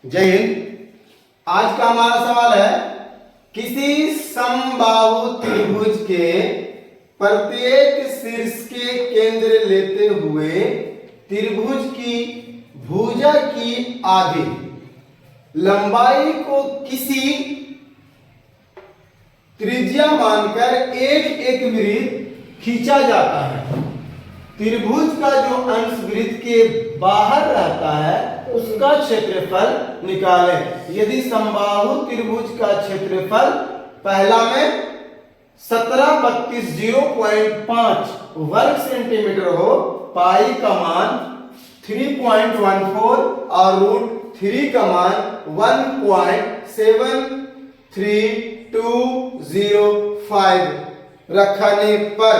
जय हिंद। आज का हमारा सवाल है, किसी समबाहु त्रिभुज के प्रत्येक शीर्ष के केंद्र लेते हुए त्रिभुज की भुजा की आधी लंबाई को किसी त्रिज्या मानकर एक एक वृत्त खींचा जाता है। त्रिभुज का जो अंश वृत्त के बाहर रहता है उसका क्षेत्रफल निकालें। यदि समबाहु त्रिभुज का क्षेत्रफल पहला में 1732.05 वर्ग सेंटीमीटर हो, पाई का मान 3.14 और √3 का मान 1.73205 रखने पर,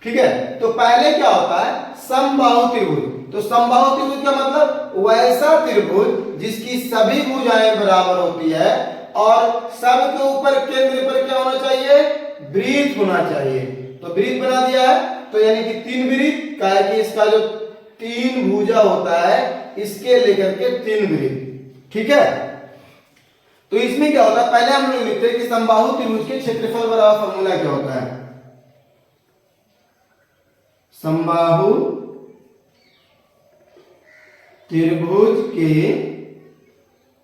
ठीक है। तो पहले क्या होता है, समबाहु त्रिभुज। तो समबाहु त्रिभुज का मतलब वैसा त्रिभुज जिसकी सभी भुजाएं बराबर होती है और सबके ऊपर केंद्र पर क्या होना चाहिए, वृत्त होना चाहिए। तो वृत्त बना दिया है, तो यानी कि 3 वृत्त का है कि इसका जो 3 भुजा होता है इसके लेकर के 3 वृत्त, ठीक है। तो इसमें क्या होता है, पहले हम लोग लिखते हैं कि समबाहु त्रिभुज के क्षेत्रफल बराबर फॉर्मूला क्या होता है। समबाहु त्रिभुज के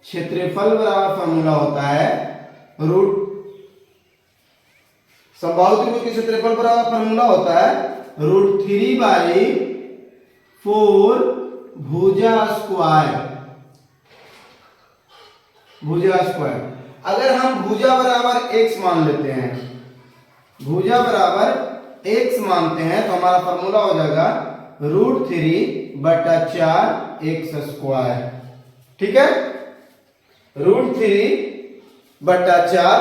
क्षेत्रफल बराबर फॉर्मूला होता है समबाहु त्रिभुज के क्षेत्रफल बराबर फॉर्मूला होता है √3/4 भुजा स्क्वायर। अगर हम भुजा बराबर x मान लेते हैं, भुजा बराबर x मानते हैं तो हमारा फॉर्मूला हो जाएगा √3/4x², ठीक है। √3/4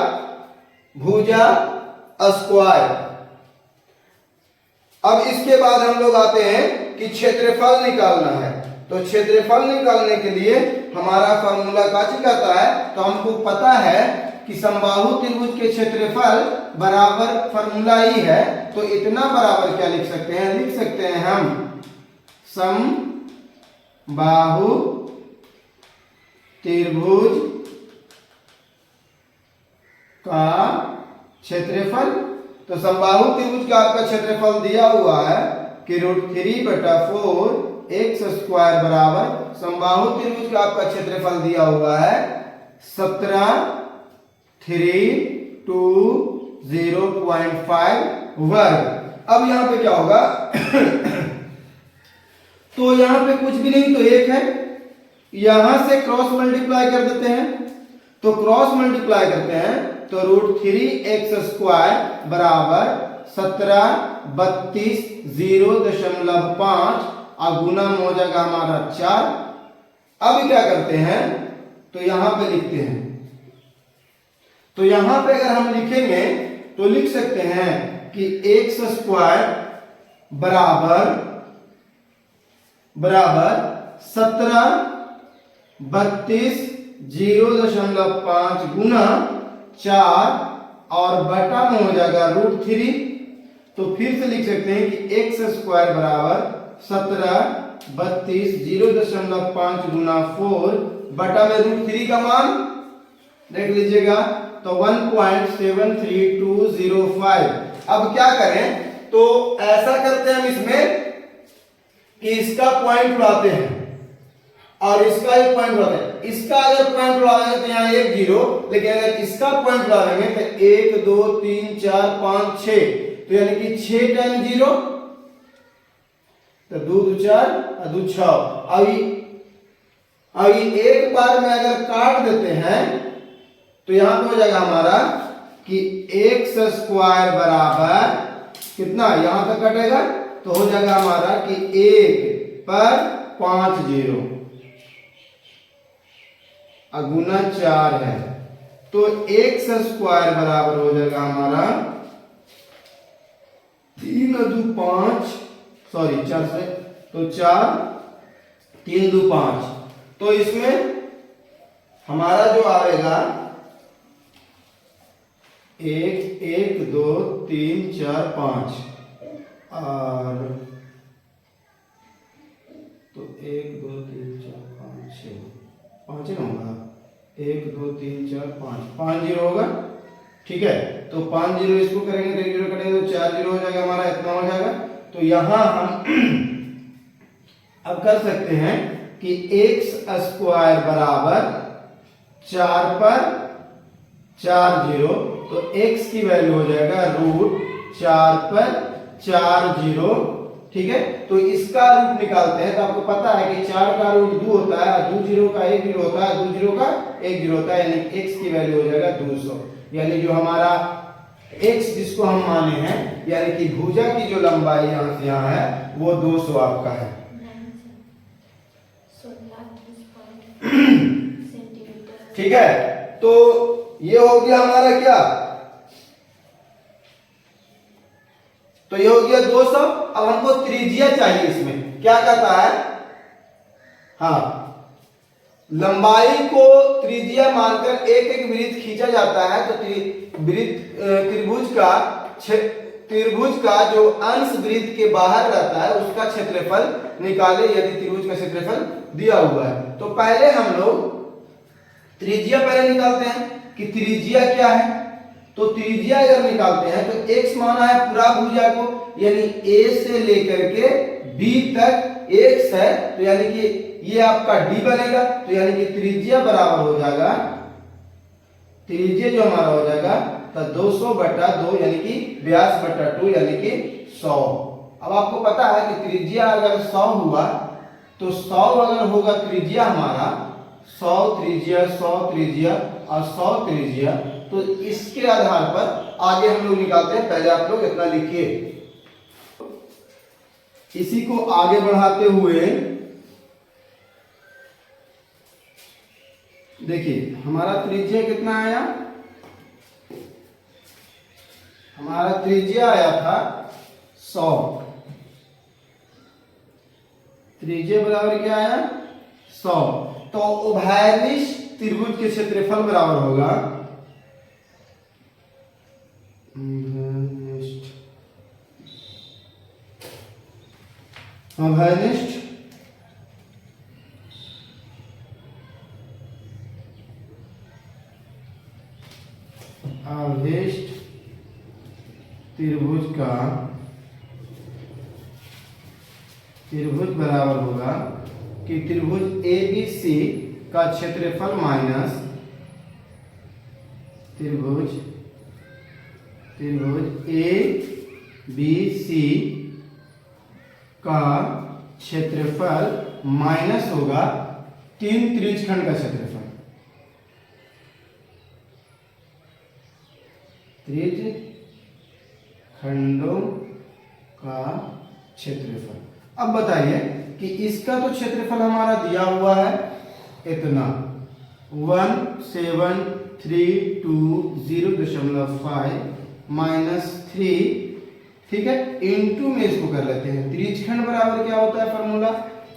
भुजा स्क्वायर। अब इसके बाद हम लोग आते हैं कि क्षेत्रफल निकालना है। तो क्षेत्रफल निकालने के लिए हमारा फॉर्मूला क्या कहता है, तो हमको पता है कि समबाहु त्रिभुज के क्षेत्रफल बराबर फॉर्मूला ही है। तो इतना बराबर क्या लिख सकते हैं, लिख सकते हैं हम समबाहु त्रिभुज का क्षेत्रफल। तो समबाहु त्रिभुज का आपका क्षेत्रफल दिया हुआ है कि √3/4 x² बराबर, समबाहु त्रिभुज का आपका क्षेत्रफल दिया हुआ है 173205 वर्ग। अब यहां पे क्या होगा तो यहां पे कुछ भी नहीं, तो 1 है, यहां से क्रॉस मल्टीप्लाई कर देते हैं। तो क्रॉस मल्टीप्लाई करते हैं तो √3x² बराबर 1732.05 और गुना में हो जाएगा हमारा 4। अब क्या करते हैं, तो यहां पे लिखते हैं। तो यहां पे अगर हम लिखेंगे तो लिख सकते हैं कि x² बराबर 1732.05 गुना 4 और बटा में हो जाएगा √3। तो फिर से लिख सकते हैं कि x² बराबर 1732.05 गुना 4 बटा में √3 का मान देख लीजिएगा तो 1.73205। अब क्या करें, तो ऐसा करते हैं हम इसमें कि इसका पॉइंट उड़ाते हैं और इसका एक पॉइंट उड़ाते हैं। इसका अगर पॉइंट उड़ाएंगे तो यहाँ 1 0, लेकिन अगर इसका पॉइंट उड़ाएंगे तो 1 2 3 4 5 6, तो यानी कि 6 टाइम 0 तो 2 2 4 और 2 6। अब एक बार में अगर काट देते हैं तो यहां पे हो जाएगा हमारा कि x² बराबर कितना, यहां तक कटेगा तो हो जाएगा हमारा कि 1 पर 5 0 और गुना 4 है। तो x² बराबर हो जाएगा हमारा 3 2 5, सॉरी 4 से, तो 4 3 2 5। तो इसमें हमारा जो आएगा 1 1 2 3 4 5 और तो 1 2 3 4 5 6 5 ही ना होगा, 1 2 3 4 5, 5 जीरो होगा। ठीक है, तो 5 जीरो इसको करेंगे, 1 जीरो कटेंगे तो 4 जीरो हो जाएगा, हमारा इतना हो जाएगा। तो यहाँ हम अब कर सकते हैं कि एक्स स्क्वायर बराबर 4 पर 4 जीरो, तो x की वैल्यू हो जाएगा √4 पर 4 जीरो। ठीक है, तो इसका रूट निकालते हैं, तो आपको पता है कि 4 का रूट 2 होता है, 2 जीरो का 1 जीरो होता है, 2 जीरो का 1 जीरो होता है, यानी x की वैल्यू हो जाएगा 200। यानी जो हमारा x जिसको हम माने हैं, यानी कि भुजा की जो लंबाई यहाँ से यहाँ है वो 200 आपका है। ठीक है, तो ये हो गया हमारा क्या, तो ये हो गया 200। अब हमको त्रिज्या चाहिए, इसमें क्या कहता है, हाँ, लंबाई को त्रिज्या मानकर एक एक वृत्त खींचा जाता है, तो त्रिभुज का जो अंश वृत्त के बाहर रहता है उसका क्षेत्रफल निकाले, यदि त्रिभुज का क्षेत्रफल दिया हुआ है। तो पहले हम लोग त्रिज्या पहले निकालते हैं कि त्रिज्या क्या है। तो त्रिज्या अगर निकालते हैं तो x माना है पूरा भुजा को, यानी a से लेकर के b तक x है, तो यानी कि ये आपका d बनेगा, तो यानी कि त्रिज्या बराबर हो जाएगा, त्रिज्या जो हमारा हो जाएगा तो 200 बटा 2, यानी कि व्यास बटा 2, यानी कि 100। अब आपको पता है कि त्रिज्या अगर 100 हुआ तो 100 अगर होगा त्रिज्या हमारा, 100 त्रिज्या, 100 त्रिज्या और 100 त्रिज्या, तो इसके आधार पर आगे हम लोग निकालते हैं। पहले आप लोग इतना लिखिए, इसी को आगे बढ़ाते हुए देखिए हमारा त्रिज्या कितना आया, हमारा त्रिज्या आया था 100, त्रिज्या बराबर क्या आया 100। तो उभयनिष्ठ त्रिभुज के क्षेत्रफल बराबर होगा अभयनिष्ठ अभीष्ट त्रिभुज का त्रिभुज बराबर होगा कि त्रिभुज ABC का क्षेत्रफल माइनस त्रिभुज ABC का क्षेत्रफल माइनस होगा 3 त्रिज्यखंड का क्षेत्रफल, त्रिज्यखंडों का क्षेत्रफल। अब बताइए कि इसका तो क्षेत्रफल हमारा दिया हुआ है इतना 17320.5 माइनस 3, ठीक है, इनटू में इसको कर लेते हैं। त्रिज्यखंड बराबर क्या होता है फॉर्मूला,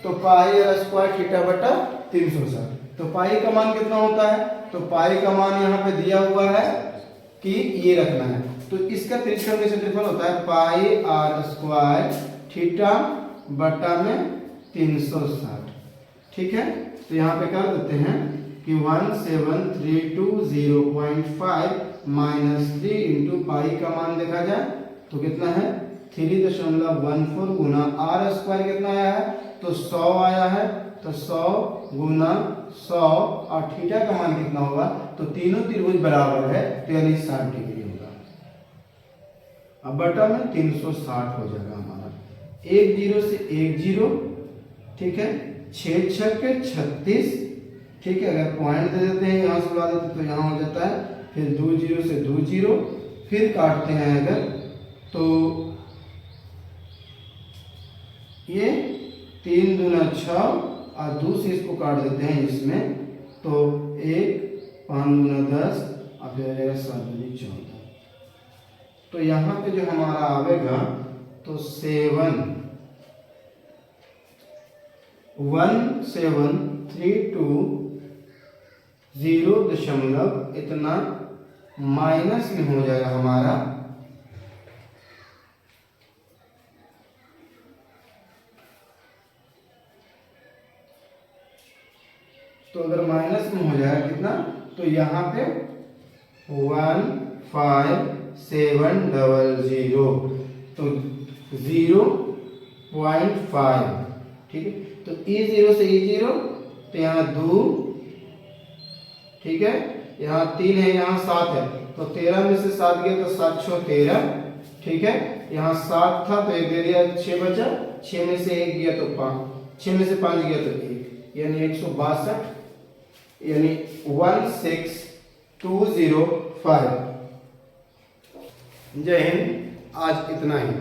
तो पाई आर स्क्वायर थीटा बटा 360। तो पाई का मान कितना होता है, तो पाई का मान यहाँ पे दिया हुआ है कि ये रखना है, तो इसका त्रिज्यखंड का क्षेत्रफल होता है पाई आर स्क्वायर थीटा बटा में 360। ठीक है, तो यहाँ पे कर देते हैं कि 17320.5 माइनस 3 इंटू पाई का मान देखा जाए तो कितना है 3.14 गुना आर स्क्वायर कितना आया है, तो 100 आया है, तो 100 गुना 100 और थीटा का मान कितना होगा, तो तीनों त्रिभुज बराबर है, तो यानी 60 डिग्री होगा। अब बटा में 360 हो जाएगा हमारा, 1 0 से 1 0, ठीक है, 6 6 के 36, ठीक है, अगर पॉइंट दे देते हैं यहाँ से बुला देते तो यहाँ हो जाता है, फिर 2 0 से 2 0, फिर काटते हैं अगर तो ये 3 दूना 6 और 2 से इसको काट देते हैं इसमें, तो 1 5 दूना 10 और फिर आ जाएगा 7 दूनी 14। तो यहाँ पे जो हमारा आवेगा तो 1732 इतना माइनस में हो जाएगा हमारा, तो अगर माइनस में हो जाएगा कितना, तो यहाँ पे 15700 तो 0.5, ठीक है। तो E0 से E0 तो यहाँ 2, ठीक है, यहाँ 3 है, यहाँ 7 है, तो 13 में से 7 गया तो 7 6 13, ठीक है। यहाँ 7 था तो 1 दे दिया, 6 बचा, 6 में से 1 गया तो 5, 6 में से 5 गया तो 1, यानी 162, यानी 16205। जय हिंद, आज इतना ही।